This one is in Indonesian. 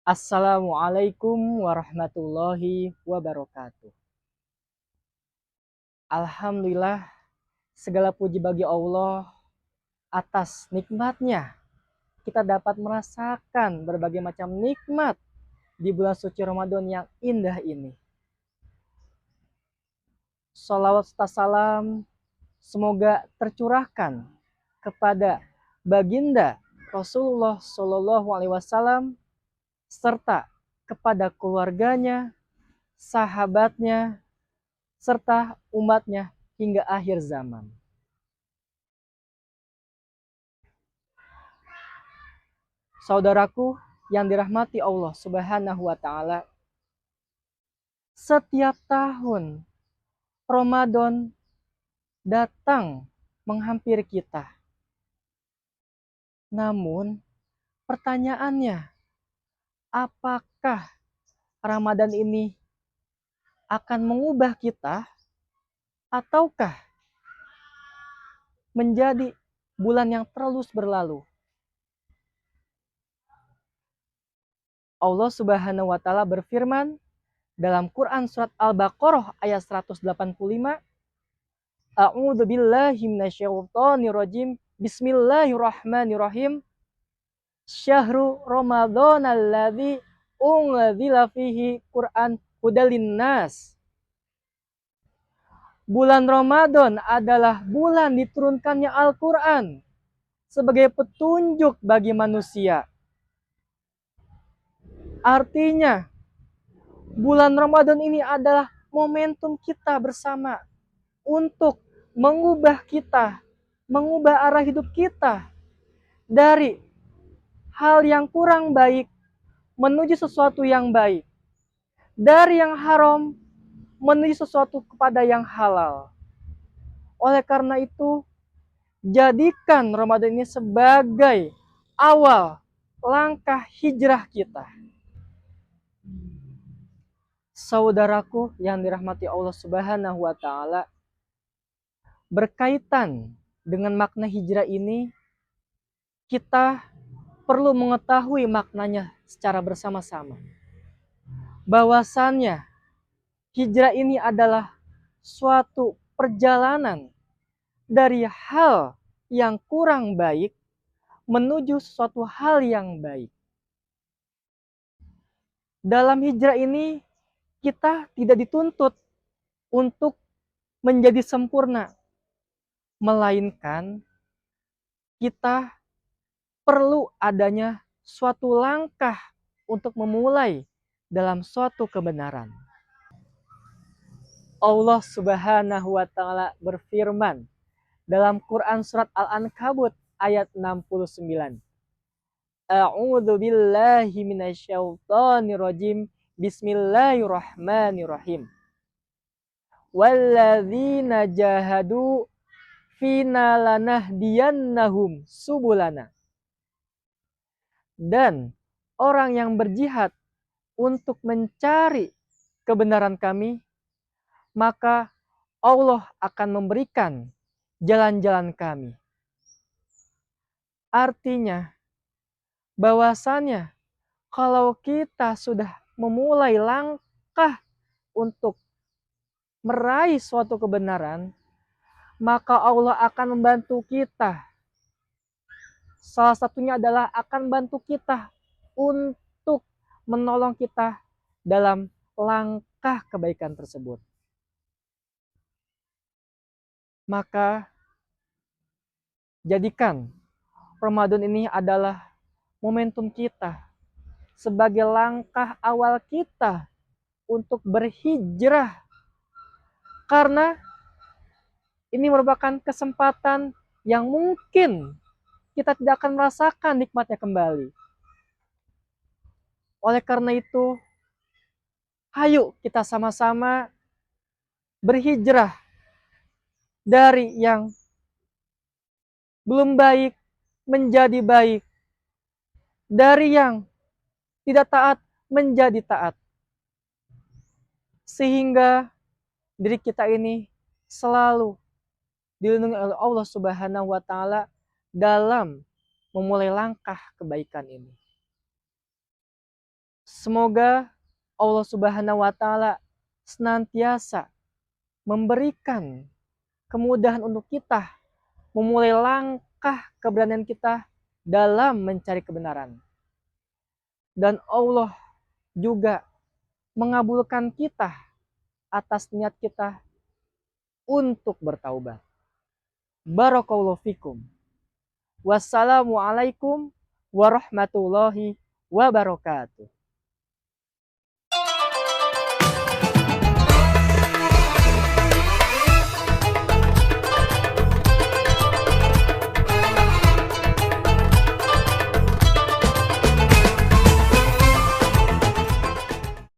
Assalamualaikum warahmatullahi wabarakatuh. Alhamdulillah, segala puji bagi Allah atas nikmatnya. Kita dapat merasakan berbagai macam nikmat di bulan suci Ramadan yang indah ini. Salawat serta salam semoga tercurahkan kepada baginda Rasulullah Shallallahu Alaihi Wasallam serta kepada keluarganya, sahabatnya, serta umatnya hingga akhir zaman. Saudaraku yang dirahmati Allah Subhanahu wa taala, setiap tahun Ramadan datang menghampiri kita. Namun, pertanyaannya, apakah Ramadan ini akan mengubah kita ataukah menjadi bulan yang terus berlalu? Allah Subhanahu wa taala berfirman dalam Quran surat Al-Baqarah ayat 185, A'udzu billahi minasyaitonir rajim. Bismillahirrahmanirrahim. Syahrul Ramadan alladzi unzila fihi Quran hudalin nas. Bulan Ramadan adalah bulan diturunkannya Al-Quran sebagai petunjuk bagi manusia. Artinya, bulan Ramadan ini adalah momentum kita bersama untuk mengubah kita, mengubah arah hidup kita dari hal yang kurang baik menuju sesuatu yang baik, dari yang haram menuju sesuatu kepada yang halal. Oleh karena itu, jadikan Ramadan ini sebagai awal langkah hijrah kita. Saudaraku yang dirahmati Allah Subhanahu wa taala, berkaitan dengan makna hijrah ini, kita perlu mengetahui maknanya secara bersama-sama. Bahwasannya hijrah ini adalah suatu perjalanan dari hal yang kurang baik menuju suatu hal yang baik. Dalam hijrah ini kita tidak dituntut untuk menjadi sempurna, melainkan kita perlu adanya suatu langkah untuk memulai dalam suatu kebenaran. Allah Subhanahu wa taala berfirman dalam Quran surat Al-Ankabut ayat 69. A'udzu billahi minasyaitonir rajim. Bismillahirrahmanirrahim. Walladzina jahadu fina lanahdiyannahum subulana. Dan orang yang berjihad untuk mencari kebenaran kami, maka Allah akan memberikan jalan-jalan kami. Artinya, bahwasannya kalau kita sudah memulai langkah untuk meraih suatu kebenaran, maka Allah akan membantu kita. Salah satunya adalah akan bantu kita untuk menolong kita dalam langkah kebaikan tersebut. Maka jadikan Ramadan ini adalah momentum kita sebagai langkah awal kita untuk berhijrah. Karena ini merupakan kesempatan yang mungkin kita tidak akan merasakan nikmatnya kembali. Oleh karena itu, ayo kita sama-sama berhijrah dari yang belum baik menjadi baik, dari yang tidak taat menjadi taat, sehingga diri kita ini selalu dilindungi oleh Allah Subhanahu wa taala dalam memulai langkah kebaikan ini. Semoga Allah Subhanahu wa Ta'ala senantiasa memberikan kemudahan untuk kita memulai langkah keberanian kita dalam mencari kebenaran. Dan Allah juga mengabulkan kita atas niat kita untuk bertaubat. Barakallahu fikum. Wassalamualaikum warahmatullahi wabarakatuh.